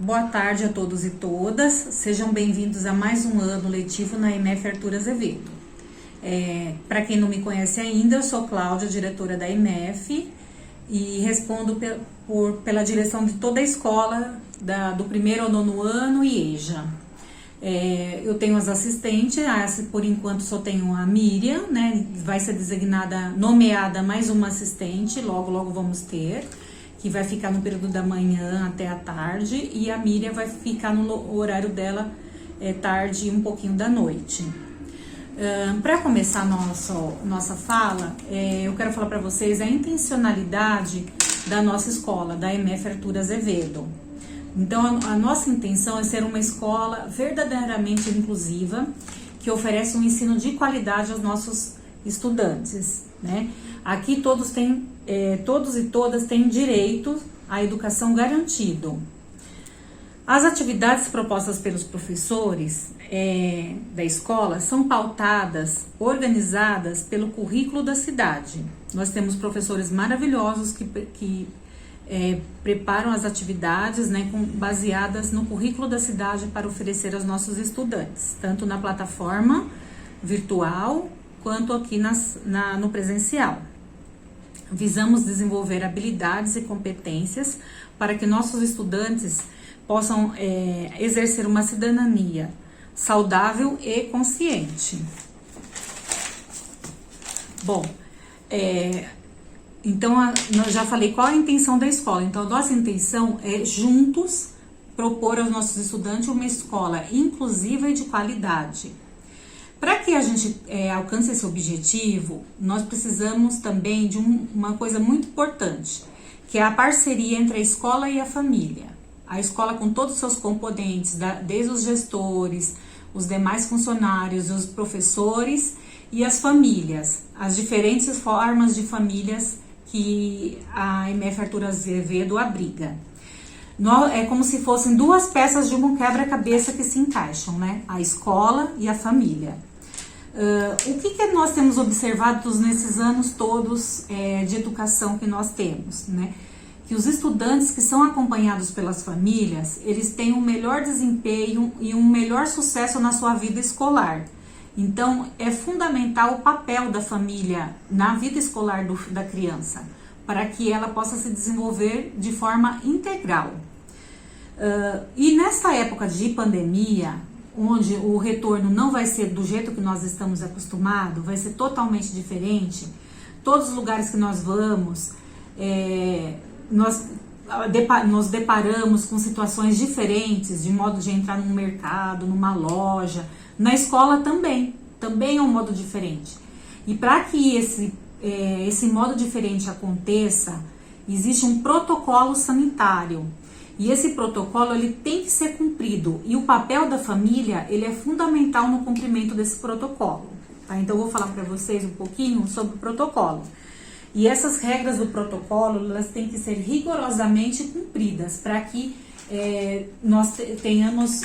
boa tarde a todos e todas. Sejam bem-vindos a mais um ano letivo na EMF Arthur Azevedo. Para quem não me conhece ainda, eu sou Cláudia, diretora da EMF, e respondo pela direção de toda a escola, do primeiro ao nono ano e EJA. Eu tenho as assistentes, por enquanto só tenho a Miriam, né? Vai ser nomeada mais uma assistente, logo vamos ter, que vai ficar no período da manhã até a tarde, e a Miriam vai ficar no horário dela, tarde e um pouquinho da noite. Para começar nossa fala, eu quero falar para vocês a intencionalidade da nossa escola, da EMF Arthur Azevedo. Então, a nossa intenção é ser uma escola verdadeiramente inclusiva, que oferece um ensino de qualidade aos nossos estudantes, né? Aqui todos e todas têm direito à educação garantido. As atividades propostas pelos professores da escola são pautadas, organizadas pelo currículo da cidade. Nós temos professores maravilhosos que preparam as atividades, né, baseadas no currículo da cidade para oferecer aos nossos estudantes, tanto na plataforma virtual quanto aqui no presencial. Visamos desenvolver habilidades e competências para que nossos estudantes possam exercer uma cidadania saudável e consciente. Bom, então eu já falei qual é a intenção da escola. Então, a nossa intenção é juntos propor aos nossos estudantes uma escola inclusiva e de qualidade. Para que a gente alcance esse objetivo, nós precisamos também de uma coisa muito importante, que é a parceria entre a escola e a família. A escola com todos os seus componentes, desde os gestores, os demais funcionários, os professores e as famílias, as diferentes formas de famílias que a EMF Arthur Azevedo abriga. É como se fossem duas peças de um quebra-cabeça que se encaixam, né? A escola e a família. O que nós temos observado nesses anos todos de educação que nós temos, né? Que os estudantes que são acompanhados pelas famílias, eles têm um melhor desempenho e um melhor sucesso na sua vida escolar. Então, é fundamental o papel da família na vida escolar da criança, para que ela possa se desenvolver de forma integral. E nessa época de pandemia, onde o retorno não vai ser do jeito que nós estamos acostumados, vai ser totalmente diferente, todos os lugares que nós vamos, nós deparamos com situações diferentes, de modo de entrar num mercado, numa loja, na escola também é um modo diferente. E para que esse modo diferente aconteça, existe um protocolo sanitário. E esse protocolo ele tem que ser cumprido. E o papel da família ele é fundamental no cumprimento desse protocolo. Tá? Então eu vou falar para vocês um pouquinho sobre o protocolo. E essas regras do protocolo elas têm que ser rigorosamente cumpridas para que nós tenhamos,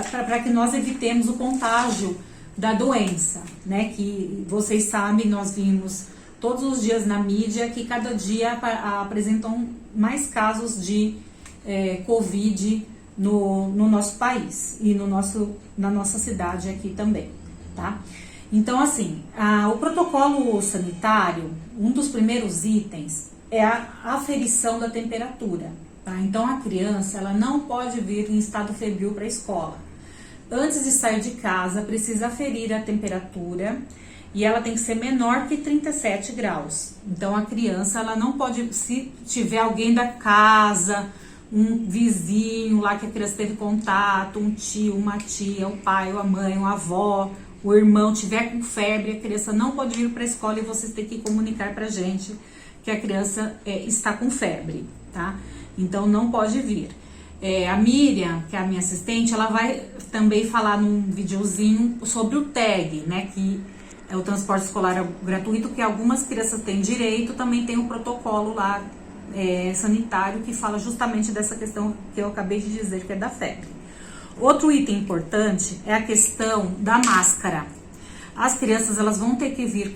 para que nós evitemos o contágio da doença, né? Que vocês sabem, nós vimos todos os dias na mídia que cada dia apresentam mais casos de Covid no nosso país e na nossa cidade aqui também, tá? Então, assim, o protocolo sanitário, um dos primeiros itens é a aferição da temperatura, tá? Então, a criança, ela não pode vir em estado febril para a escola. Antes de sair de casa, precisa aferir a temperatura e ela tem que ser menor que 37 graus. Então, a criança, ela não pode, se tiver alguém da casa, um vizinho lá que a criança teve contato, um tio, uma tia, o pai, a mãe, uma avó, o irmão tiver com febre, a criança não pode vir para a escola e vocês têm que comunicar para a gente que a criança está com febre, tá? Então, não pode vir. A Miriam, que é a minha assistente, ela vai também falar num videozinho sobre o TAG, né? Que é o transporte escolar gratuito, que algumas crianças têm direito, também tem um protocolo lá sanitário que fala justamente dessa questão que eu acabei de dizer, que é da febre. Outro item importante é a questão da máscara. As crianças elas vão ter que vir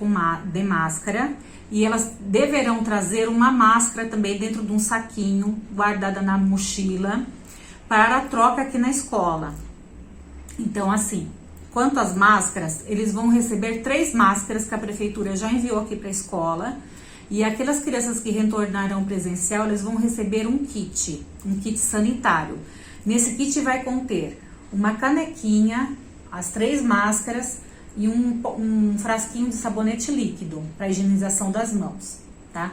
de máscara e elas deverão trazer uma máscara também dentro de um saquinho, guardada na mochila, para a troca aqui na escola. Então, assim, quanto às máscaras, eles vão receber 3 máscaras que a prefeitura já enviou aqui para a escola. E aquelas crianças que retornarão presencial, eles vão receber um kit sanitário. Nesse kit vai conter uma canequinha, as 3 máscaras e um frasquinho de sabonete líquido para higienização das mãos, tá?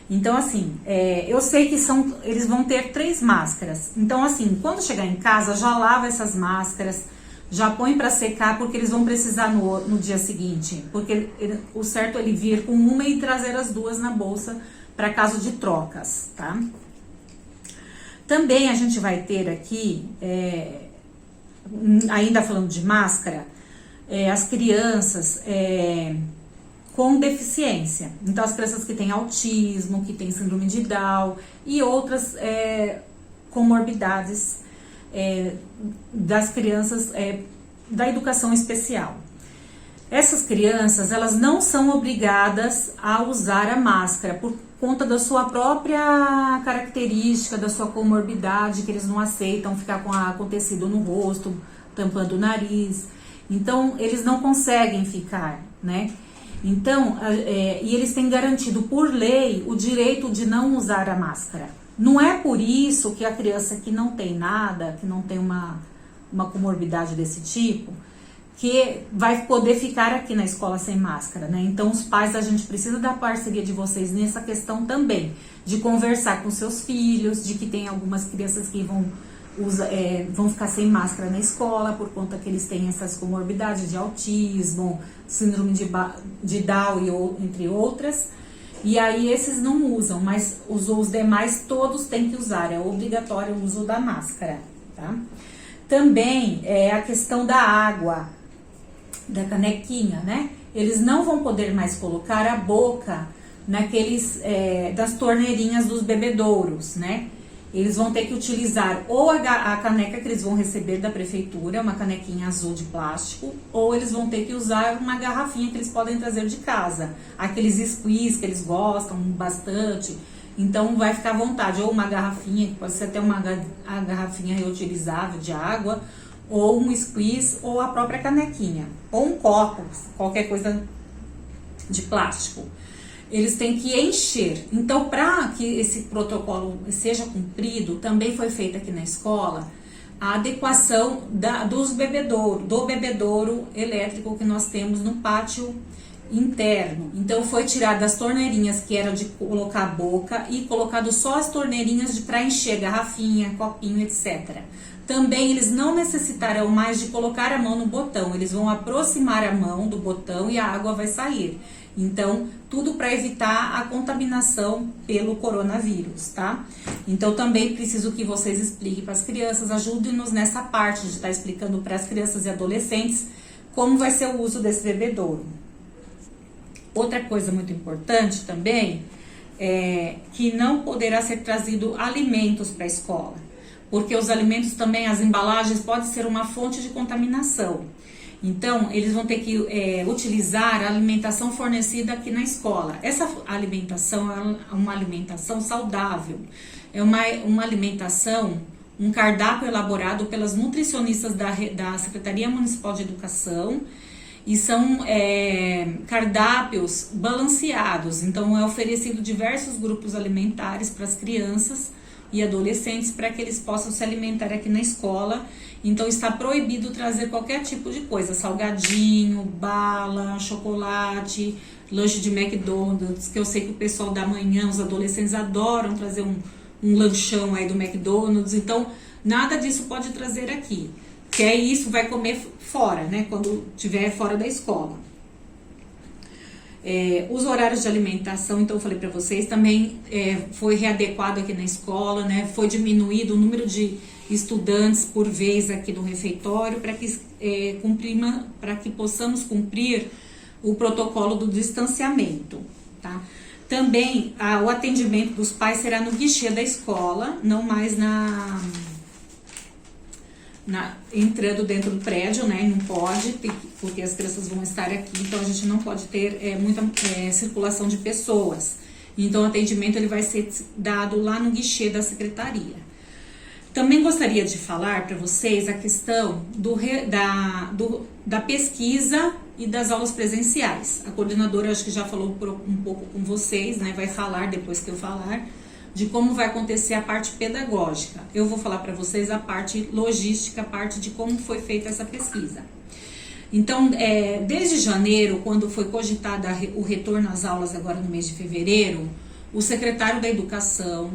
Então, assim, eu sei que eles vão ter 3 máscaras. Então, assim, quando chegar em casa, já lava essas máscaras, já põe para secar, porque eles vão precisar no dia seguinte. Porque o certo é ele vir com uma e trazer as 2 na bolsa para caso de trocas, tá? Também a gente vai ter aqui, ainda falando de máscara, as crianças com deficiência. Então, as crianças que têm autismo, que têm síndrome de Down e outras comorbidades das crianças da educação especial. Essas crianças, elas não são obrigadas a usar a máscara por conta da sua própria característica, da sua comorbidade, que eles não aceitam ficar com tecido no rosto, tampando o nariz. Então, eles não conseguem ficar, né? Então, e eles têm garantido por lei o direito de não usar a máscara. Não é por isso que a criança que não tem nada, que não tem uma comorbidade desse tipo, que vai poder ficar aqui na escola sem máscara, né? Então, os pais, a gente precisa da parceria de vocês nessa questão também, de conversar com seus filhos, de que tem algumas crianças que vão ficar sem máscara na escola por conta que eles têm essas comorbidades de autismo, síndrome de Down, entre outras. E aí esses não usam, mas os demais todos têm que usar, é obrigatório o uso da máscara, tá? Também a questão da água, da canequinha, né? Eles não vão poder mais colocar a boca das torneirinhas dos bebedouros, né? Eles vão ter que utilizar ou a caneca que eles vão receber da prefeitura, uma canequinha azul de plástico, ou eles vão ter que usar uma garrafinha que eles podem trazer de casa. Aqueles squeeze que eles gostam bastante. Então, vai ficar à vontade. Ou uma garrafinha, que pode ser até a garrafinha reutilizável de água, ou um squeeze, ou a própria canequinha. Ou um copo, qualquer coisa de plástico. Eles têm que encher. Então, para que esse protocolo seja cumprido, também foi feita aqui na escola a adequação do bebedouro elétrico que nós temos no pátio interno. Então, foi tirado as torneirinhas que eram de colocar a boca e colocado só as torneirinhas para encher garrafinha, copinho, etc. Também eles não necessitarão mais de colocar a mão no botão, eles vão aproximar a mão do botão e a água vai sair. Então, tudo para evitar a contaminação pelo coronavírus, tá? Então, também preciso que vocês expliquem para as crianças, ajudem-nos nessa parte de estar explicando para as crianças e adolescentes como vai ser o uso desse bebedouro. Outra coisa muito importante também é que não poderá ser trazido alimentos para a escola, porque os alimentos também, as embalagens, podem ser uma fonte de contaminação. Então, eles vão ter que utilizar a alimentação fornecida aqui na escola. Essa alimentação é uma alimentação saudável, é uma alimentação, um cardápio elaborado pelas nutricionistas da Secretaria Municipal de Educação, e são cardápios balanceados. Então, é oferecido diversos grupos alimentares para as crianças e adolescentes para que eles possam se alimentar aqui na escola. Então, está proibido trazer qualquer tipo de coisa, salgadinho, bala, chocolate, lanche de McDonald's, que eu sei que o pessoal da manhã, os adolescentes adoram trazer um lanchão aí do McDonald's. Então, nada disso pode trazer aqui, que isso vai comer fora, né, quando estiver fora da escola. Os horários de alimentação, então eu falei para vocês, também foi readequado aqui na escola, né? Foi diminuído o número de estudantes por vez aqui no refeitório para que possamos cumprir o protocolo do distanciamento, tá? Também o atendimento dos pais será no guichê da escola, não mais entrando dentro do prédio, né? Não pode, porque as crianças vão estar aqui, então a gente não pode ter muita circulação de pessoas. Então o atendimento ele vai ser dado lá no guichê da secretaria. Também gostaria de falar para vocês a questão da pesquisa e das aulas presenciais. A coordenadora acho que já falou um pouco com vocês, né? Vai falar depois que eu falar de como vai acontecer a parte pedagógica. Eu vou falar para vocês a parte logística, a parte de como foi feita essa pesquisa. Então, desde janeiro, quando foi cogitada o retorno às aulas agora no mês de fevereiro, o secretário da Educação,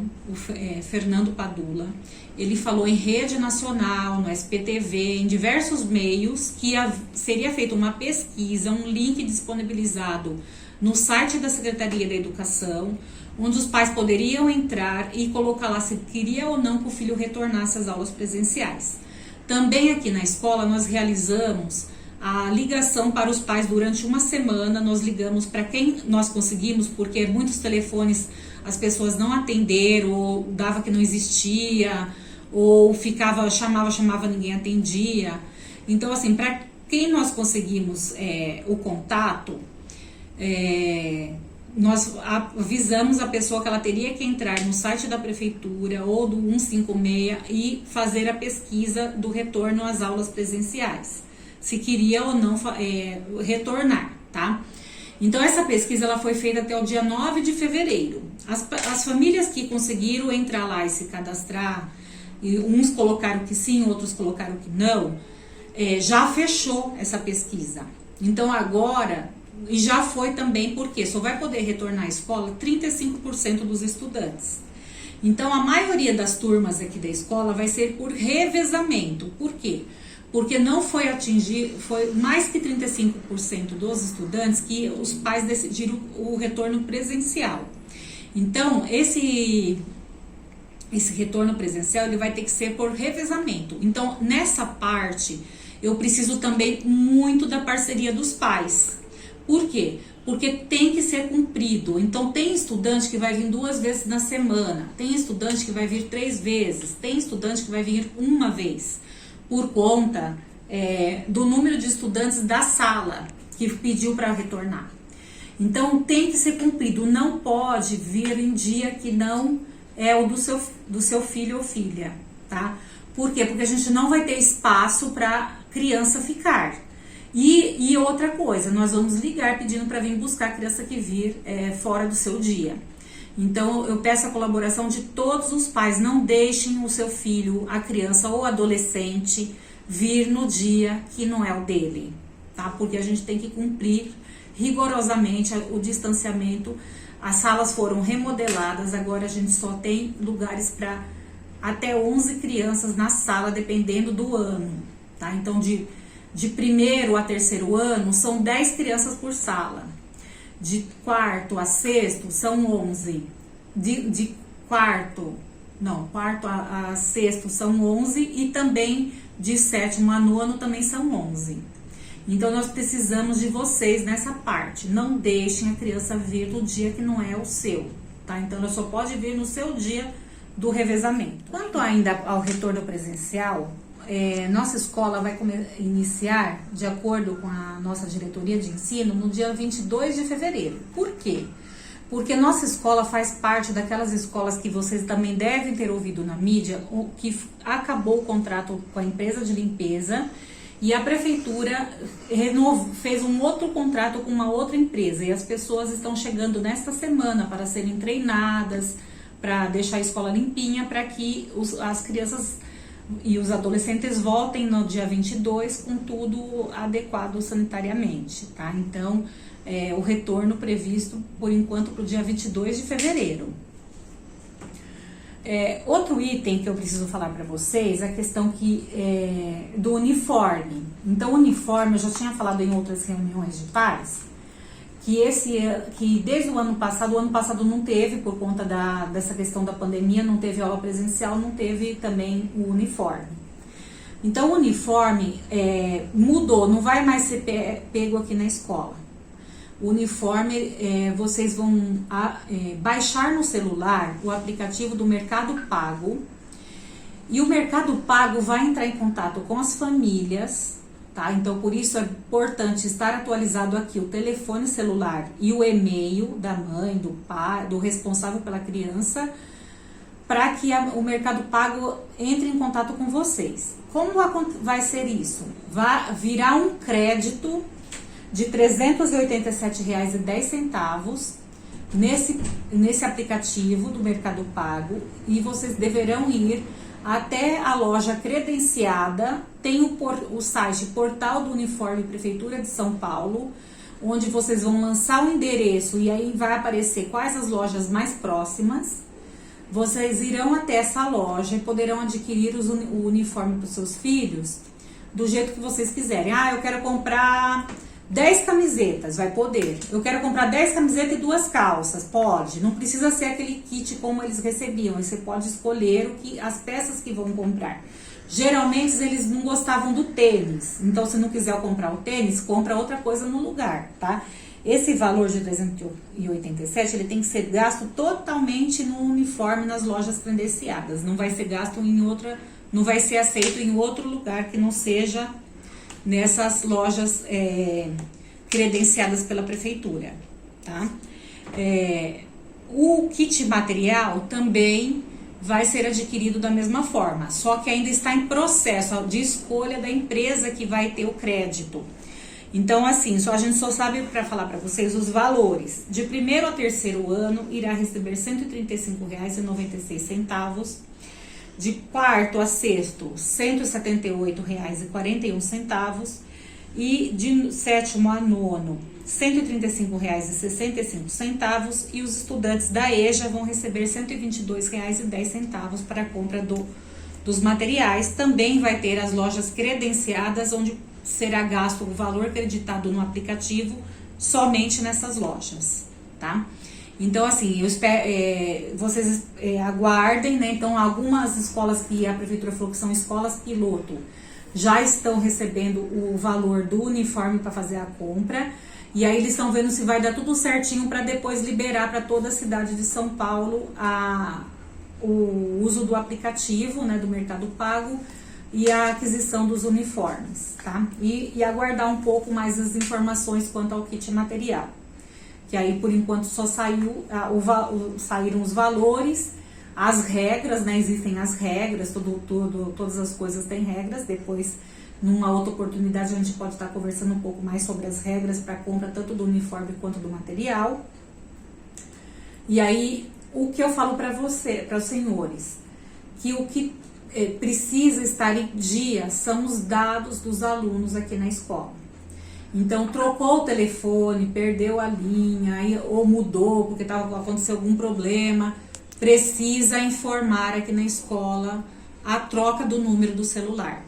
Fernando Padula, ele falou em rede nacional, no SPTV, em diversos meios, que seria feita uma pesquisa, um link disponibilizado no site da Secretaria da Educação, onde os pais poderiam entrar e colocar lá se queria ou não que o filho retornasse às aulas presenciais. Também aqui na escola nós realizamos a ligação para os pais durante uma semana, nós ligamos para quem nós conseguimos, porque muitos telefones as pessoas não atenderam, ou dava que não existia, ou chamava, ninguém atendia. Então, assim, para quem nós conseguimos o contato, nós avisamos a pessoa que ela teria que entrar no site da prefeitura ou do 156 e fazer a pesquisa do retorno às aulas presenciais, se queria ou não retornar, tá? Então, essa pesquisa ela foi feita até o dia 9 de fevereiro. As famílias que conseguiram entrar lá e se cadastrar, e uns colocaram que sim, outros colocaram que não, já fechou essa pesquisa. Então, agora, e já foi também, porque só vai poder retornar à escola 35% dos estudantes. Então, a maioria das turmas aqui da escola vai ser por revezamento. Por quê? Porque não foi atingir, foi mais que 35% dos estudantes que os pais decidiram o retorno presencial. Então, esse retorno presencial ele vai ter que ser por revezamento. Então, nessa parte, eu preciso também muito da parceria dos pais. Por quê? Porque tem que ser cumprido. Então, tem estudante que vai vir 2 vezes na semana, tem estudante que vai vir 3 vezes, tem estudante que vai vir 1 vez, por conta do número de estudantes da sala que pediu para retornar. Então, tem que ser cumprido, não pode vir em dia que não é o do seu filho ou filha, tá? Por quê? Porque a gente não vai ter espaço para criança ficar. E outra coisa, nós vamos ligar pedindo para vir buscar a criança que vir fora do seu dia. Então, eu peço a colaboração de todos os pais, não deixem o seu filho, a criança ou adolescente vir no dia que não é o dele, tá? Porque a gente tem que cumprir rigorosamente o distanciamento. As salas foram remodeladas, agora a gente só tem lugares para até 11 crianças na sala, dependendo do ano, tá? Então, de primeiro a terceiro ano, são 10 crianças por sala. De quarto a sexto, são 11. Quarto a sexto, são 11. E também de sétimo a nono, também são 11. Então, nós precisamos de vocês nessa parte. Não deixem a criança vir no dia que não é o seu, tá? Então, ela só pode vir no seu dia do revezamento. Quanto ainda ao retorno presencial, nossa escola vai iniciar, de acordo com a nossa diretoria de ensino, no dia 22 de fevereiro. Por quê? Porque nossa escola faz parte daquelas escolas que vocês também devem ter ouvido na mídia, que acabou o contrato com a empresa de limpeza e a prefeitura fez um outro contrato com uma outra empresa. E as pessoas estão chegando nesta semana para serem treinadas, para deixar a escola limpinha, para que as crianças e os adolescentes voltem no dia 22 com tudo adequado sanitariamente, tá? Então, o retorno previsto, por enquanto, para o dia 22 de fevereiro. Outro item que eu preciso falar para vocês é a questão do uniforme. Então, o uniforme, eu já tinha falado em outras reuniões de pais, que desde o ano passado não teve, por conta dessa questão da pandemia, não teve aula presencial, não teve também o uniforme. Então, o uniforme mudou, não vai mais ser pego aqui na escola. O uniforme, vocês vão baixar no celular o aplicativo do Mercado Pago E o Mercado Pago vai entrar em contato com as famílias, tá? Então, por isso é importante estar atualizado aqui o telefone celular e o e-mail da mãe, do pai, do responsável pela criança, para que o Mercado Pago entre em contato com vocês. Como vai ser isso? Vai virar um crédito de R$ 387,10 nesse aplicativo do Mercado Pago, e vocês deverão ir até a loja credenciada. Tem o site Portal do Uniforme Prefeitura de São Paulo, onde vocês vão lançar o endereço e aí vai aparecer quais as lojas mais próximas. Vocês irão até essa loja e poderão adquirir o uniforme para os seus filhos do jeito que vocês quiserem. Eu quero comprar 10 camisetas, vai poder. Eu quero comprar 10 camisetas e 2 calças, pode. Não precisa ser aquele kit como eles recebiam. Você pode escolher as peças que vão comprar. Geralmente eles não gostavam do tênis. Então, se não quiser comprar o tênis, compra outra coisa no lugar, tá? Esse valor de 387, ele tem que ser gasto totalmente no uniforme nas lojas credenciadas. Não vai ser gasto não vai ser aceito em outro lugar que não seja nessas lojas credenciadas pela prefeitura, tá? O kit material também vai ser adquirido da mesma forma, só que ainda está em processo de escolha da empresa que vai ter o crédito. Então, assim, a gente só sabe para falar para vocês os valores. De primeiro ao terceiro ano, irá receber R$ 135,96. De quarto a sexto, R$ 178,41. E de sétimo a nono, R$ 135,65. E os estudantes da EJA vão receber R$ 122,10 para a compra dos materiais. Também vai ter as lojas credenciadas, onde será gasto o valor acreditado no aplicativo somente nessas lojas, tá? Então, assim, eu espero, vocês aguardem, né? Então, algumas escolas que a prefeitura falou que são escolas piloto já estão recebendo o valor do uniforme para fazer a compra, e aí eles estão vendo se vai dar tudo certinho para depois liberar para toda a cidade de São Paulo o uso do aplicativo, né, do Mercado Pago, e a aquisição dos uniformes, tá? E aguardar um pouco mais as informações quanto ao kit material. Que aí, por enquanto, só saíram os valores, as regras, né? Existem as regras, todas as coisas têm regras. Depois, numa outra oportunidade, a gente pode estar conversando um pouco mais sobre as regras para compra tanto do uniforme quanto do material. E aí, o que eu falo para os senhores, que o que precisa estar em dia são os dados dos alunos aqui na escola. Então, trocou o telefone, perdeu a linha, ou mudou porque aconteceu algum problema, precisa informar aqui na escola a troca do número do celular.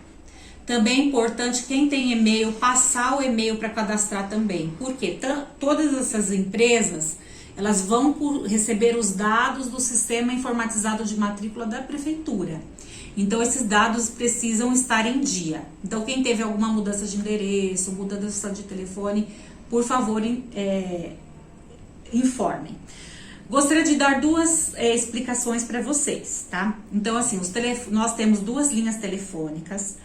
Também é importante, quem tem e-mail, passar o e-mail para cadastrar também. Porque todas essas empresas, elas vão receber os dados do sistema informatizado de matrícula da prefeitura. Então, esses dados precisam estar em dia. Então, quem teve alguma mudança de endereço, mudança de telefone, por favor, informem. Gostaria de dar duas explicações para vocês, tá? Então, assim, nós temos 2 linhas telefônicas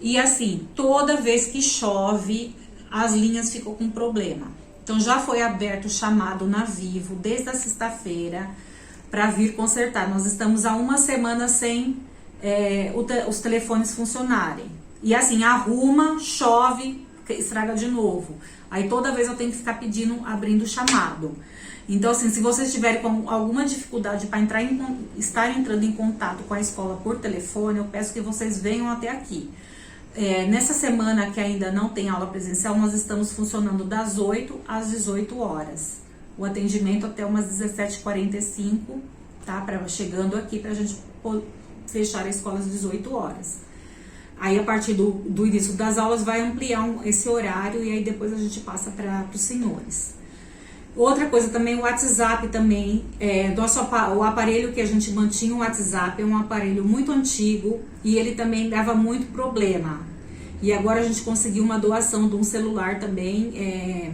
e, assim, toda vez que chove, as linhas ficam com problema. Então, já foi aberto o chamado na Vivo desde a sexta-feira para vir consertar. Nós estamos há uma semana sem os telefones funcionarem. E assim, arruma, chove, estraga de novo. Aí toda vez eu tenho que ficar abrindo o chamado. Então, assim, se vocês tiverem alguma dificuldade para estar entrando em contato com a escola por telefone, eu peço que vocês venham até aqui. Nessa semana que ainda não tem aula presencial, nós estamos funcionando das 8 às 18 horas. O atendimento até umas 17h45, tá? Chegando aqui pra gente fechar a escola às 18 horas. Aí, a partir do início das aulas, vai ampliar esse horário e aí depois a gente passa para os senhores. Outra coisa também, o WhatsApp também, o aparelho que a gente mantinha, o WhatsApp, é um aparelho muito antigo e ele também dava muito problema. E agora a gente conseguiu uma doação de um celular também,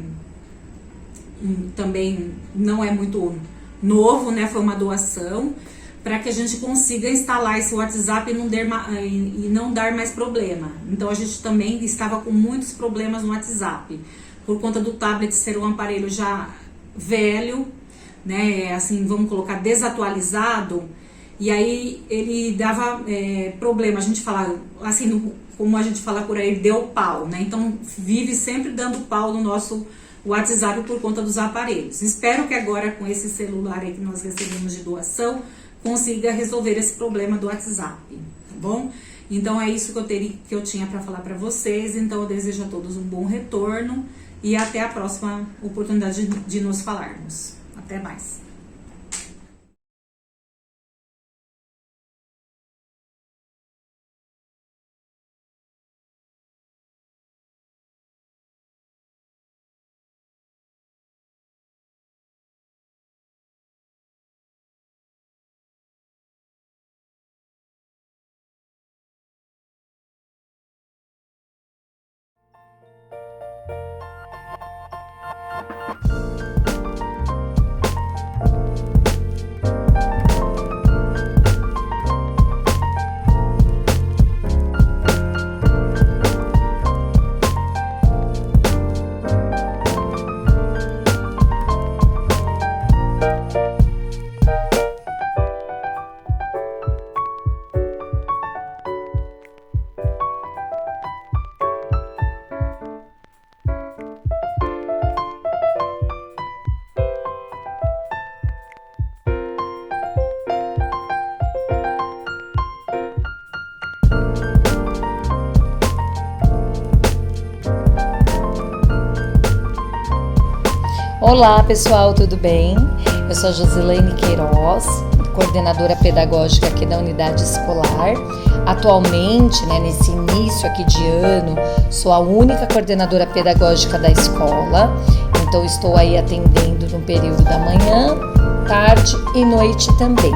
também não é muito novo, né? Foi uma doação. para que a gente consiga instalar esse WhatsApp e não dar mais problema. Então a gente também estava com muitos problemas no WhatsApp, por conta do tablet ser um aparelho já velho, né, assim, vamos colocar desatualizado, e aí ele dava problema, a gente fala, assim, como a gente fala por aí, deu pau, né, então vive sempre dando pau no nosso WhatsApp por conta dos aparelhos. Espero que agora com esse celular aí que nós recebemos de doação, consiga resolver esse problema do WhatsApp, tá bom? Então é isso que eu tinha para falar para vocês. Então eu desejo a todos um bom retorno e até a próxima oportunidade de nos falarmos. Até mais. Olá pessoal, tudo bem? Eu sou a Josilene Queiroz, coordenadora pedagógica aqui da unidade escolar. Atualmente, nesse início aqui de ano, sou a única coordenadora pedagógica da escola, então estou aí atendendo no período da manhã, tarde e noite também.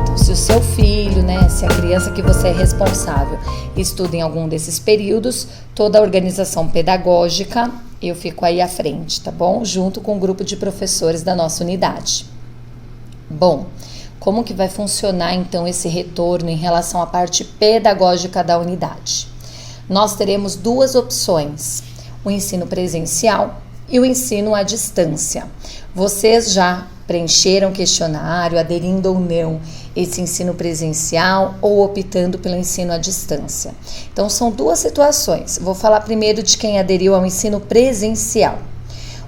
Então, se o seu filho, se a criança que você é responsável estuda em algum desses períodos, toda a organização pedagógica eu fico aí à frente, tá bom? Junto com o grupo de professores da nossa unidade. Bom, como que vai funcionar então esse retorno em relação à parte pedagógica da unidade? Nós teremos duas opções, o ensino presencial e o ensino à distância. Vocês já preencheram o questionário, aderindo ou não esse ensino presencial ou optando pelo ensino à distância. Então, são duas situações. Vou falar primeiro de quem aderiu ao ensino presencial.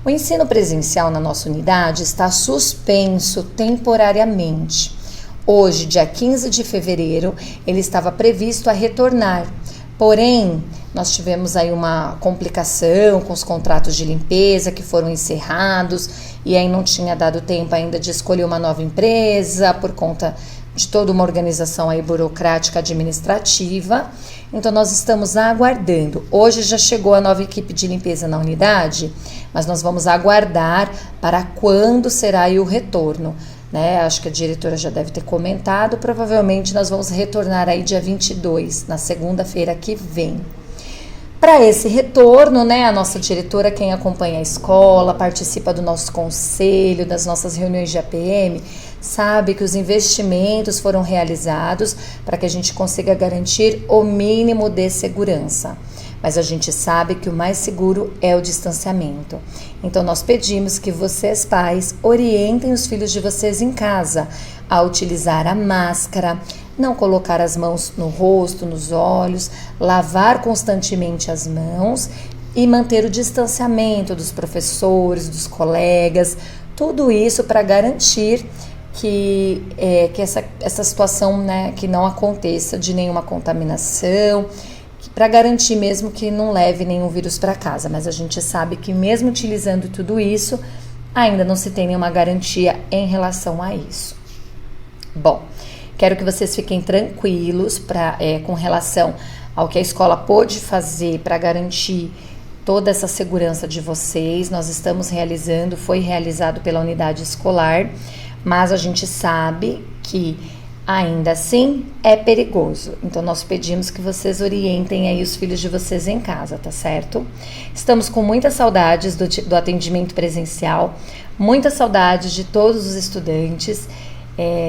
O ensino presencial na nossa unidade está suspenso temporariamente. Hoje, dia 15 de fevereiro, ele estava previsto a retornar. Porém, nós tivemos aí uma complicação com os contratos de limpeza que foram encerrados e aí não tinha dado tempo ainda de escolher uma nova empresa por conta de toda uma organização aí burocrática administrativa. Então, nós estamos aguardando. Hoje já chegou a nova equipe de limpeza na unidade, mas nós vamos aguardar para quando será aí o retorno. Acho que a diretora já deve ter comentado, provavelmente nós vamos retornar aí dia 22, na segunda-feira que vem. Para esse retorno, a nossa diretora, quem acompanha a escola, participa do nosso conselho, das nossas reuniões de APM, sabe que os investimentos foram realizados para que a gente consiga garantir o mínimo de segurança. Mas a gente sabe que o mais seguro é o distanciamento. Então, nós pedimos que vocês, pais, orientem os filhos de vocês em casa a utilizar a máscara, não colocar as mãos no rosto, nos olhos, lavar constantemente as mãos e manter o distanciamento dos professores, dos colegas, tudo isso para garantir que essa situação, que não aconteça de nenhuma contaminação, para garantir mesmo que não leve nenhum vírus para casa. Mas a gente sabe que mesmo utilizando tudo isso, ainda não se tem nenhuma garantia em relação a isso. Bom, quero que vocês fiquem tranquilos com relação ao que a escola pôde fazer para garantir toda essa segurança de vocês. Nós estamos realizando, foi realizado pela unidade escolar, mas a gente sabe que ainda assim é perigoso. Então nós pedimos que vocês orientem aí os filhos de vocês em casa, tá certo? Estamos com muitas saudades do atendimento presencial, muitas saudades de todos os estudantes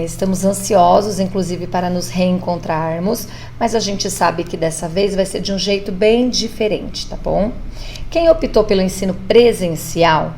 Estamos ansiosos, inclusive, para nos reencontrarmos, mas a gente sabe que dessa vez vai ser de um jeito bem diferente, tá bom? Quem optou pelo ensino presencial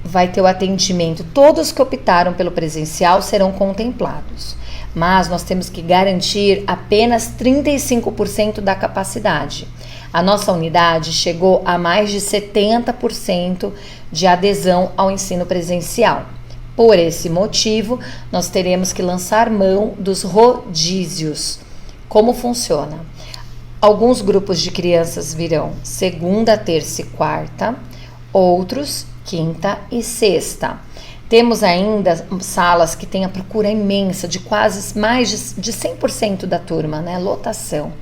vai ter o atendimento. Todos que optaram pelo presencial serão contemplados, mas nós temos que garantir apenas 35% da capacidade. A nossa unidade chegou a mais de 70% de adesão ao ensino presencial. Por esse motivo, nós teremos que lançar mão dos rodízios. Como funciona? Alguns grupos de crianças virão segunda, terça e quarta, outros quinta e sexta. Temos ainda salas que têm a procura imensa de quase mais de 100% da turma, né? Lotação.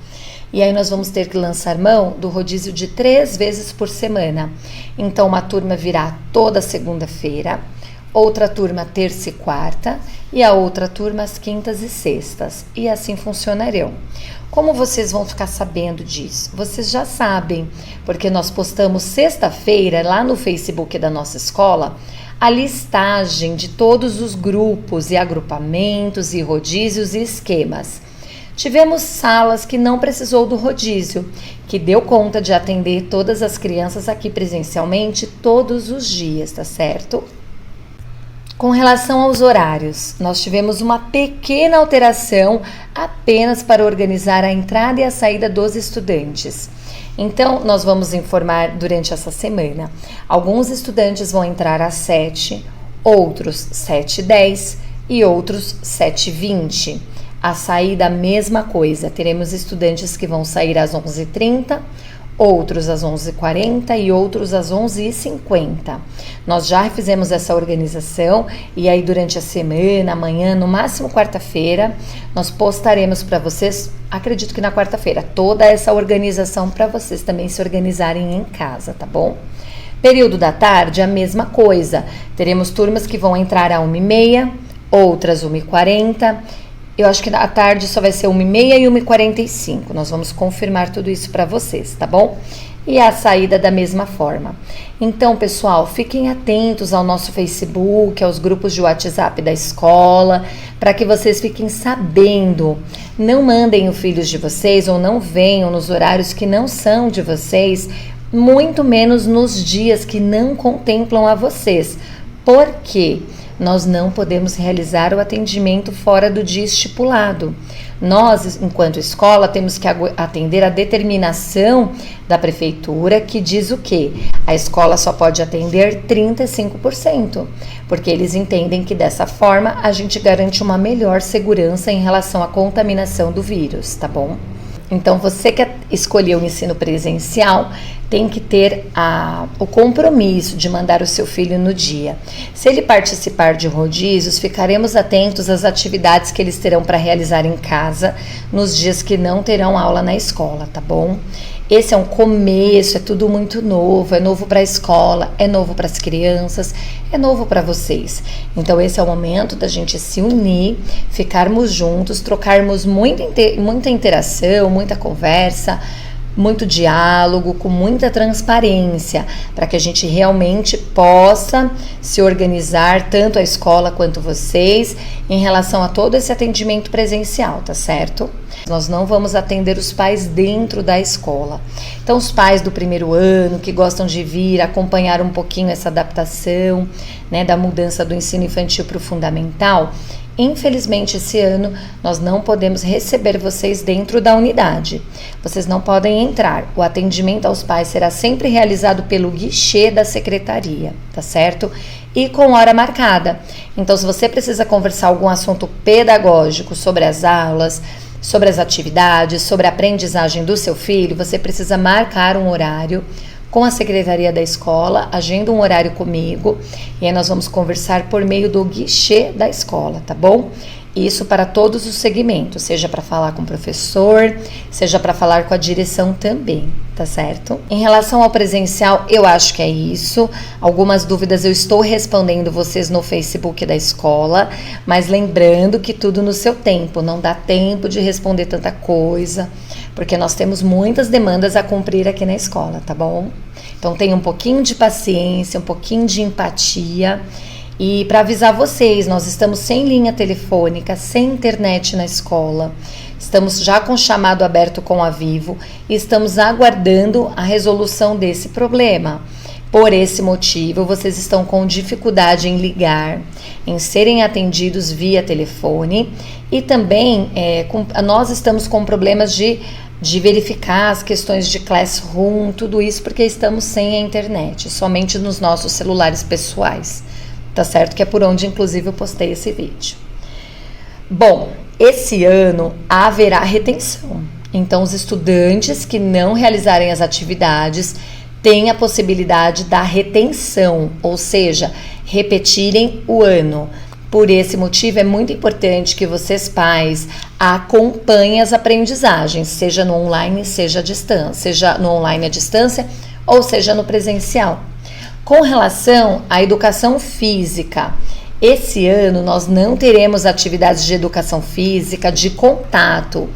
E aí nós vamos ter que lançar mão do rodízio de 3 vezes por semana. Então, uma turma virá toda segunda-feira, outra turma terça e quarta e a outra turma às quintas e sextas. E assim funcionarão. Como vocês vão ficar sabendo disso? Vocês já sabem, porque nós postamos sexta-feira lá no Facebook da nossa escola a listagem de todos os grupos e agrupamentos e rodízios e esquemas. Tivemos salas que não precisou do rodízio, que deu conta de atender todas as crianças aqui presencialmente todos os dias, tá certo? Com relação aos horários, nós tivemos uma pequena alteração apenas para organizar a entrada e a saída dos estudantes. Então, nós vamos informar durante essa semana. Alguns estudantes vão entrar às 7, outros 7h10 e outros 7h20. A saída, a mesma coisa. Teremos estudantes que vão sair às 11h30, outros às 11h40 e outros às 11h50. Nós já fizemos essa organização e aí durante a semana, amanhã, no máximo quarta-feira, nós postaremos para vocês, acredito que na quarta-feira, toda essa organização para vocês também se organizarem em casa, tá bom? Período da tarde, a mesma coisa. Teremos turmas que vão entrar às 1h30, outras 1h40. Eu acho que à tarde só vai ser 1h30 e 1h45. Nós vamos confirmar tudo isso para vocês, tá bom? E a saída da mesma forma. Então, pessoal, fiquem atentos ao nosso Facebook, aos grupos de WhatsApp da escola, para que vocês fiquem sabendo. Não mandem os filhos de vocês ou não venham nos horários que não são de vocês, muito menos nos dias que não contemplam a vocês. Por quê? Nós não podemos realizar o atendimento fora do dia estipulado. Nós, enquanto escola, temos que atender a determinação da prefeitura que diz o quê? A escola só pode atender 35%, porque eles entendem que dessa forma a gente garante uma melhor segurança em relação à contaminação do vírus, tá bom? Então, você que escolheu o ensino presencial tem que ter o compromisso de mandar o seu filho no dia. Se ele participar de rodízios, ficaremos atentos às atividades que eles terão para realizar em casa nos dias que não terão aula na escola, tá bom? Esse é um começo, é tudo muito novo, é novo para a escola, é novo para as crianças, é novo para vocês. Então esse é o momento da gente se unir, ficarmos juntos, trocarmos muita interação, muita conversa, muito diálogo, com muita transparência, para que a gente realmente possa se organizar, tanto a escola quanto vocês, em relação a todo esse atendimento presencial, tá certo? Nós não vamos atender os pais dentro da escola. Então, os pais do primeiro ano que gostam de vir acompanhar um pouquinho essa adaptação, né, da mudança do ensino infantil para o fundamental, infelizmente, esse ano, nós não podemos receber vocês dentro da unidade. Vocês não podem entrar. O atendimento aos pais será sempre realizado pelo guichê da secretaria, tá certo? E com hora marcada. Então, se você precisa conversar algum assunto pedagógico sobre as aulas, sobre as atividades, sobre a aprendizagem do seu filho, você precisa marcar um horário com a secretaria da escola, agenda um horário comigo e aí nós vamos conversar por meio do guichê da escola, tá bom? Isso para todos os segmentos, seja para falar com o professor, seja para falar com a direção também, tá certo? Em relação ao presencial, eu acho que é isso. Algumas dúvidas eu estou respondendo vocês no Facebook da escola, mas lembrando que tudo no seu tempo, não dá tempo de responder tanta coisa, porque nós temos muitas demandas a cumprir aqui na escola, tá bom? Então tenha um pouquinho de paciência, um pouquinho de empatia E para avisar vocês, nós estamos sem linha telefônica, sem internet na escola. Estamos já com chamado aberto com a Vivo e estamos aguardando a resolução desse problema. Por esse motivo, vocês estão com dificuldade em ligar, em serem atendidos via telefone e também nós estamos com problemas de verificar as questões de Classroom, tudo isso porque estamos sem a internet, somente nos nossos celulares pessoais. Tá certo? Que é por onde, inclusive, eu postei esse vídeo. Bom, esse ano haverá retenção. Então, os estudantes que não realizarem as atividades têm a possibilidade da retenção, ou seja, repetirem o ano. Por esse motivo, é muito importante que vocês, pais, acompanhem as aprendizagens, seja no online, seja à distância, seja no online à distância, ou seja no presencial. Com relação à educação física, esse ano nós não teremos atividades de educação física de contato.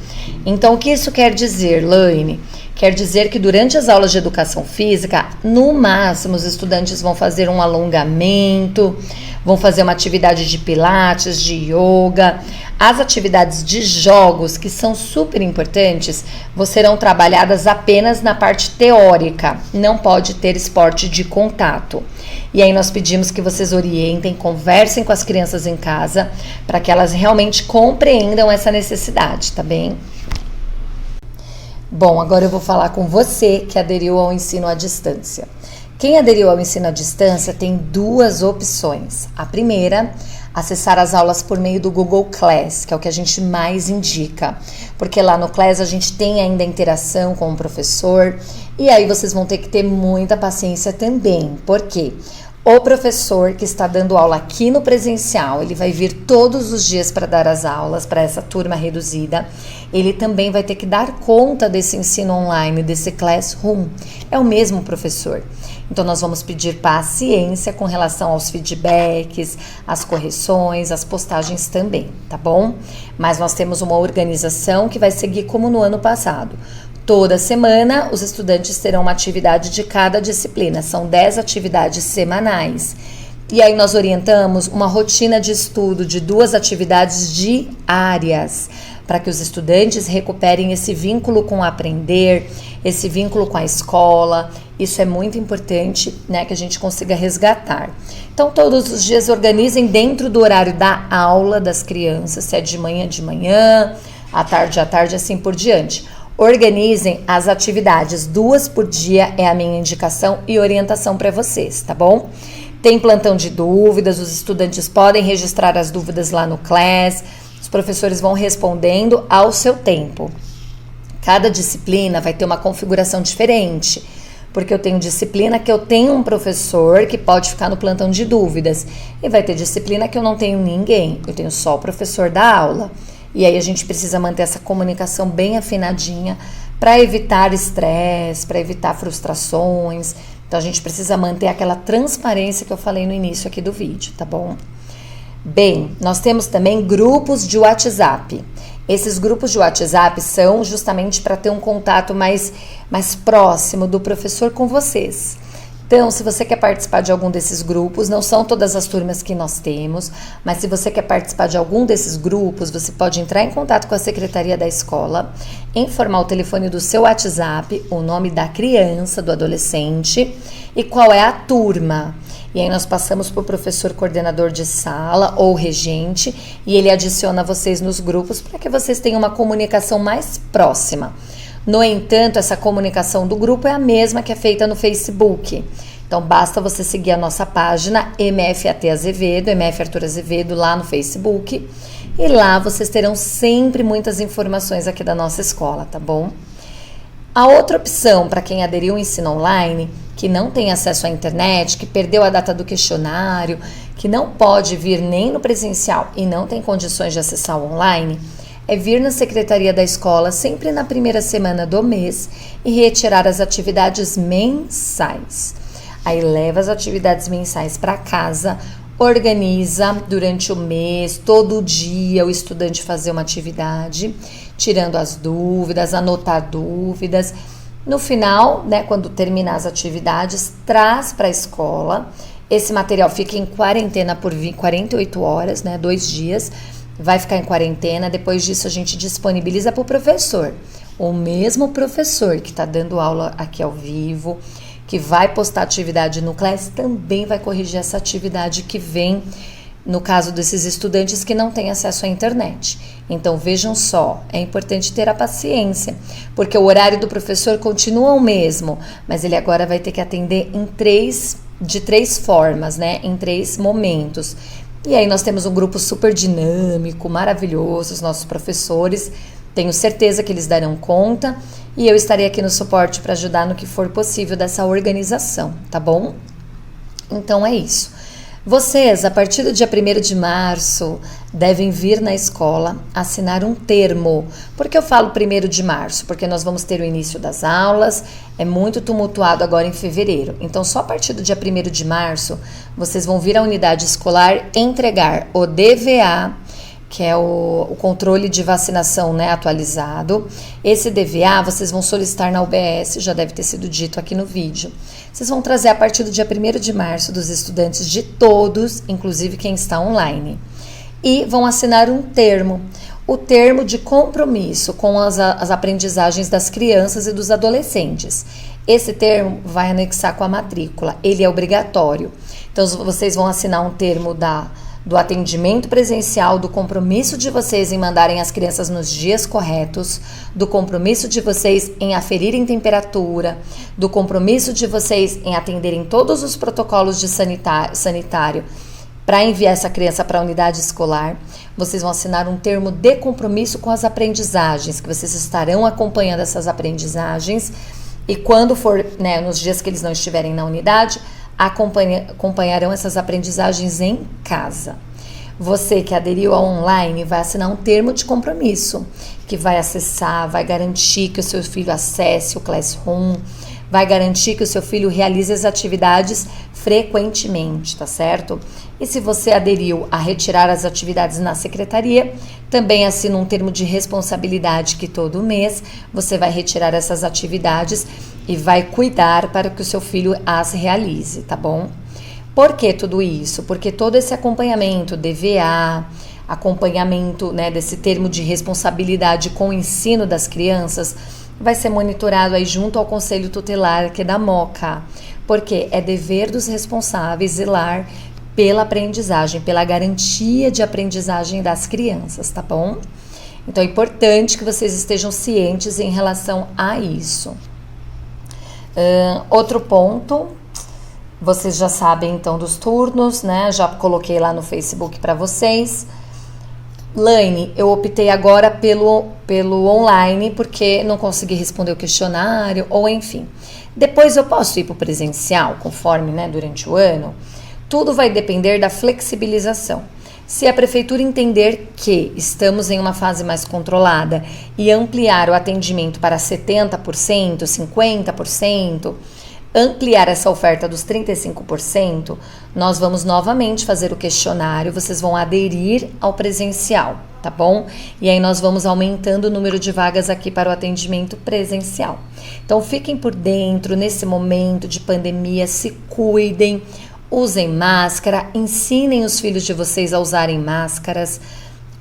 Então, o que isso quer dizer, Laine? Quer dizer que durante as aulas de educação física, no máximo, os estudantes vão fazer um alongamento, vão fazer uma atividade de pilates, de yoga. As atividades de jogos, que são super importantes, serão trabalhadas apenas na parte teórica. Não pode ter esporte de contato. E aí nós pedimos que vocês orientem, conversem com as crianças em casa, para que elas realmente compreendam essa necessidade, tá bem? Bom, agora eu vou falar com você que aderiu ao ensino à distância. Quem aderiu ao ensino à distância tem duas opções. A primeira, acessar as aulas por meio do Google Class, que é o que a gente mais indica. Porque lá no Class a gente tem ainda interação com o professor e aí vocês vão ter que ter muita paciência também. Por quê? O professor que está dando aula aqui no presencial, ele vai vir todos os dias para dar as aulas para essa turma reduzida. Ele também vai ter que dar conta desse ensino online, desse Classroom. É o mesmo professor. Então, nós vamos pedir paciência com relação aos feedbacks, às correções, às postagens também, tá bom? Mas nós temos uma organização que vai seguir como no ano passado. Toda semana, os estudantes terão uma atividade de cada disciplina. São 10 atividades semanais. E aí nós orientamos uma rotina de estudo de 2 atividades diárias, para que os estudantes recuperem esse vínculo com o aprender, esse vínculo com a escola. Isso é muito importante, né, que a gente consiga resgatar. Então, todos os dias organizem dentro do horário da aula das crianças, se é de manhã, à tarde, assim por diante. Organizem as atividades, 2 por dia é a minha indicação e orientação para vocês, tá bom? Tem plantão de dúvidas, os estudantes podem registrar as dúvidas lá no Class, os professores vão respondendo ao seu tempo. Cada disciplina vai ter uma configuração diferente, porque eu tenho disciplina que eu tenho um professor que pode ficar no plantão de dúvidas, e vai ter disciplina que eu não tenho ninguém, eu tenho só o professor da aula. E aí a gente precisa manter essa comunicação bem afinadinha para evitar estresse, para evitar frustrações. Então a gente precisa manter aquela transparência que eu falei no início aqui do vídeo, tá bom? Bem, nós temos também grupos de WhatsApp. Esses grupos de WhatsApp são justamente para ter um contato mais próximo do professor com vocês. Então, se você quer participar de algum desses grupos, não são todas as turmas que nós temos, mas se você quer participar de algum desses grupos, você pode entrar em contato com a secretaria da escola, informar o telefone do seu WhatsApp, o nome da criança, do adolescente e qual é a turma. E aí nós passamos para o professor coordenador de sala ou regente e ele adiciona vocês nos grupos para que vocês tenham uma comunicação mais próxima. No entanto, essa comunicação do grupo é a mesma que é feita no Facebook. Então, basta você seguir a nossa página MFAT Azevedo, MF Arthur Azevedo, lá no Facebook. E lá vocês terão sempre muitas informações aqui da nossa escola, tá bom? A outra opção para quem aderiu ao ensino online, que não tem acesso à internet, que perdeu a data do questionário, que não pode vir nem no presencial e não tem condições de acessar o online, é vir na secretaria da escola sempre na primeira semana do mês e retirar as atividades mensais. Aí leva as atividades mensais para casa, organiza durante o mês, todo dia o estudante fazer uma atividade, tirando as dúvidas, anotar dúvidas. No final, né, quando terminar as atividades, traz para a escola. Esse material fica em quarentena por 48 horas, né? 2 dias. Vai ficar em quarentena. Depois disso, a gente disponibiliza para o professor. O mesmo professor que está dando aula aqui ao vivo, que vai postar atividade no Class, também vai corrigir essa atividade que vem no caso desses estudantes que não têm acesso à internet. Então, vejam só, é importante ter a paciência, porque o horário do professor continua o mesmo, mas ele agora vai ter que atender de três formas, né? Em 3 momentos. E aí nós temos um grupo super dinâmico, maravilhoso, os nossos professores. Tenho certeza que eles darão conta e eu estarei aqui no suporte para ajudar no que for possível dessa organização, tá bom? Então é isso. Vocês, a partir do dia 1º de março, devem vir na escola assinar um termo. Por que eu falo 1º de março? Porque nós vamos ter o início das aulas, é muito tumultuado agora em fevereiro. Então, só a partir do dia 1º de março, vocês vão vir à unidade escolar entregar o DVA, que é o controle de vacinação, né, atualizado. Esse DVA vocês vão solicitar na UBS, já deve ter sido dito aqui no vídeo. Vocês vão trazer a partir do dia 1º de março dos estudantes de todos, inclusive quem está online. E vão assinar um termo, o termo de compromisso com as aprendizagens das crianças e dos adolescentes. Esse termo vai anexar com a matrícula, ele é obrigatório. Então vocês vão assinar um termo do atendimento presencial, do compromisso de vocês em mandarem as crianças nos dias corretos, do compromisso de vocês em aferirem temperatura, do compromisso de vocês em atenderem todos os protocolos de sanitário para enviar essa criança para a unidade escolar. Vocês vão assinar um termo de compromisso com as aprendizagens, que vocês estarão acompanhando essas aprendizagens e quando for, né, nos dias que eles não estiverem na unidade, acompanharão essas aprendizagens em casa. Você que aderiu ao online vai assinar um termo de compromisso, que vai acessar, vai garantir que o seu filho acesse o Classroom, vai garantir que o seu filho realize as atividades frequentemente, tá certo? E se você aderiu a retirar as atividades na secretaria, também assina um termo de responsabilidade que todo mês você vai retirar essas atividades e vai cuidar para que o seu filho as realize, tá bom? Por que tudo isso? Porque todo esse acompanhamento, DVA, acompanhamento, né, desse termo de responsabilidade com o ensino das crianças, vai ser monitorado aí junto ao Conselho Tutelar, que é da MOCA, porque é dever dos responsáveis zelar pela aprendizagem, pela garantia de aprendizagem das crianças, tá bom? Então é importante que vocês estejam cientes em relação a isso. Outro ponto, vocês já sabem então dos turnos, né? Já coloquei lá no Facebook para vocês. Laine, eu optei agora pelo online porque não consegui responder o questionário ou enfim. Depois eu posso ir para o presencial, conforme, né, durante o ano. Tudo vai depender da flexibilização. Se a prefeitura entender que estamos em uma fase mais controlada e ampliar o atendimento para 70%, 50%, ampliar essa oferta dos 35%, nós vamos novamente fazer o questionário, vocês vão aderir ao presencial, tá bom? E aí nós vamos aumentando o número de vagas aqui para o atendimento presencial. Então fiquem por dentro nesse momento de pandemia, se cuidem, usem máscara, ensinem os filhos de vocês a usarem máscaras,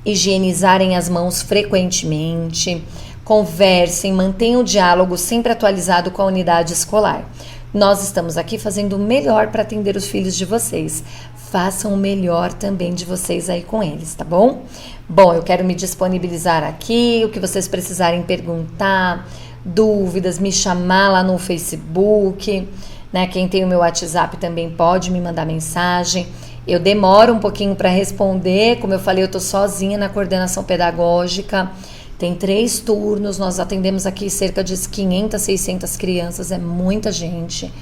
higienizarem as mãos frequentemente, conversem, mantenham o diálogo sempre atualizado com a unidade escolar. Nós estamos aqui fazendo o melhor para atender os filhos de vocês. Façam o melhor também de vocês aí com eles, tá bom? Bom, eu quero me disponibilizar aqui, o que vocês precisarem perguntar, dúvidas, me chamar lá no Facebook, né? Quem tem o meu WhatsApp também pode me mandar mensagem. Eu demoro um pouquinho para responder, como eu falei, eu tô sozinha na coordenação pedagógica. Tem 3 turnos, nós atendemos aqui cerca de 500, 600 crianças, é muita gente.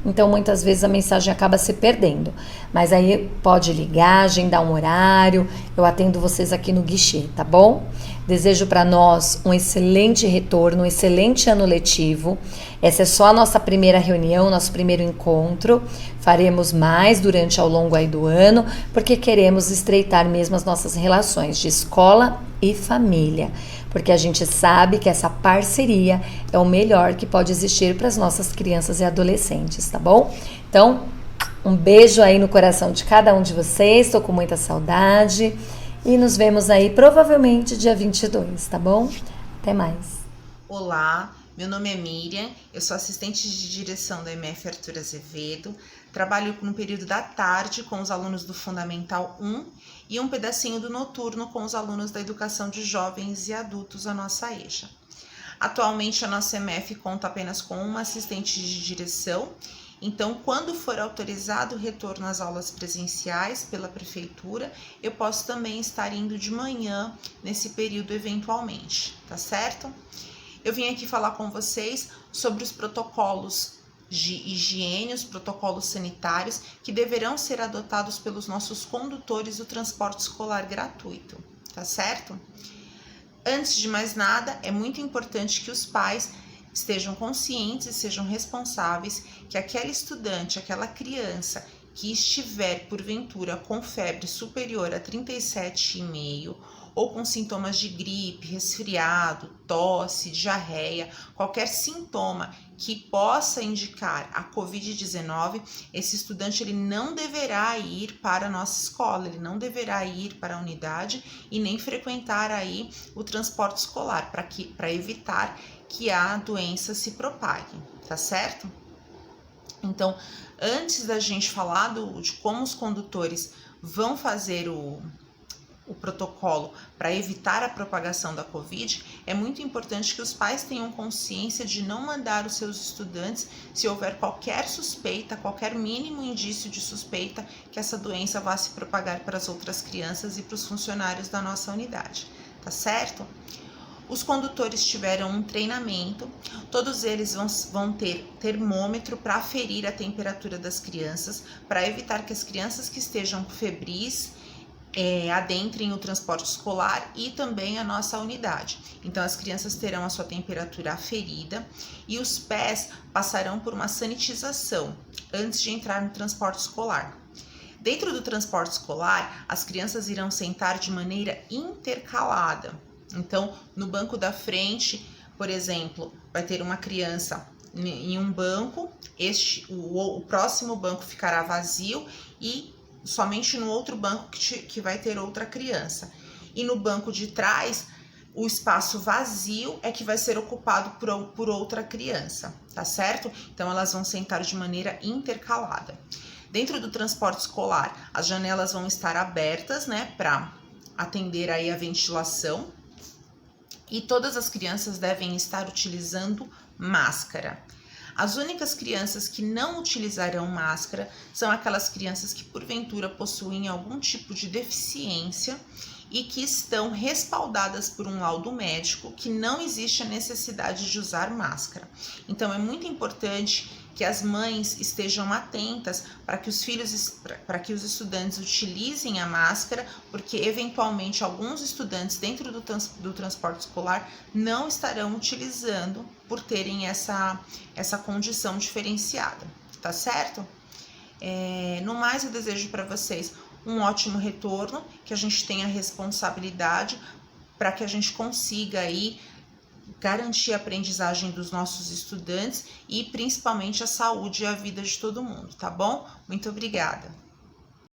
Então, muitas vezes a mensagem acaba se perdendo. Mas aí pode ligar, agendar um horário, eu atendo vocês aqui no guichê, tá bom? Desejo para nós um excelente retorno, um excelente ano letivo. Essa é só a nossa primeira reunião, nosso primeiro encontro. Faremos mais durante ao longo aí do ano, porque queremos estreitar mesmo as nossas relações de escola e família. Porque a gente sabe que essa parceria é o melhor que pode existir para as nossas crianças e adolescentes, tá bom? Então, Um beijo aí no coração de cada um de vocês, tô com muita saudade. E nos vemos aí provavelmente dia 22, tá bom? Até mais. Olá, meu nome é Miriam, eu sou assistente de direção da MF Arthur Azevedo, trabalho no período da tarde com os alunos do Fundamental 1 e um pedacinho do noturno com os alunos da Educação de Jovens e Adultos, a nossa EJA. Atualmente a nossa MF conta apenas com uma assistente de direção, então quando for autorizado o retorno às aulas presenciais pela prefeitura, eu posso também estar indo de manhã nesse período eventualmente, tá certo? Eu vim aqui falar com vocês sobre os protocolos de higiene, os protocolos sanitários que deverão ser adotados pelos nossos condutores do transporte escolar gratuito, tá certo? Antes de mais nada, é muito importante que os pais estejam conscientes e sejam responsáveis que aquele estudante, aquela criança que estiver porventura com febre superior a 37,5 ou com sintomas de gripe, resfriado, tosse, diarreia, qualquer sintoma que possa indicar a Covid-19, esse estudante ele não deverá ir para a nossa escola, ele não deverá ir para a unidade e nem frequentar aí o transporte escolar, para evitar que a doença se propague, tá certo? Então, antes da gente falar de como os condutores vão fazer o protocolo para evitar a propagação da Covid, é muito importante que os pais tenham consciência de não mandar os seus estudantes se houver qualquer suspeita, qualquer mínimo indício de suspeita que essa doença vá se propagar para as outras crianças e para os funcionários da nossa unidade, tá certo? Os condutores tiveram um treinamento, todos eles vão ter termômetro para aferir a temperatura das crianças, para evitar que as crianças que estejam febris adentrem o transporte escolar e também a nossa unidade. Então, as crianças terão a sua temperatura aferida e os pés passarão por uma sanitização antes de entrar no transporte escolar. Dentro do transporte escolar, as crianças irão sentar de maneira intercalada. Então, no banco da frente, por exemplo, vai ter uma criança em um banco, o próximo banco ficará vazio e somente no outro banco que vai ter outra criança. E no banco de trás, o espaço vazio é que vai ser ocupado por outra criança, tá certo? Então, elas vão sentar de maneira intercalada. Dentro do transporte escolar, as janelas vão estar abertas, né, para atender aí a ventilação. E todas as crianças devem estar utilizando máscara. As únicas crianças que não utilizarão máscara são aquelas crianças que porventura possuem algum tipo de deficiência e que estão respaldadas por um laudo médico que não existe a necessidade de usar máscara. Então é muito importante que as mães estejam atentas para que os estudantes utilizem a máscara, porque eventualmente alguns estudantes dentro do transporte escolar não estarão utilizando por terem essa condição diferenciada, tá certo? No mais, eu desejo para vocês um ótimo retorno, que a gente tenha responsabilidade para que a gente consiga aí garantir a aprendizagem dos nossos estudantes e principalmente a saúde e a vida de todo mundo, tá bom? Muito obrigada!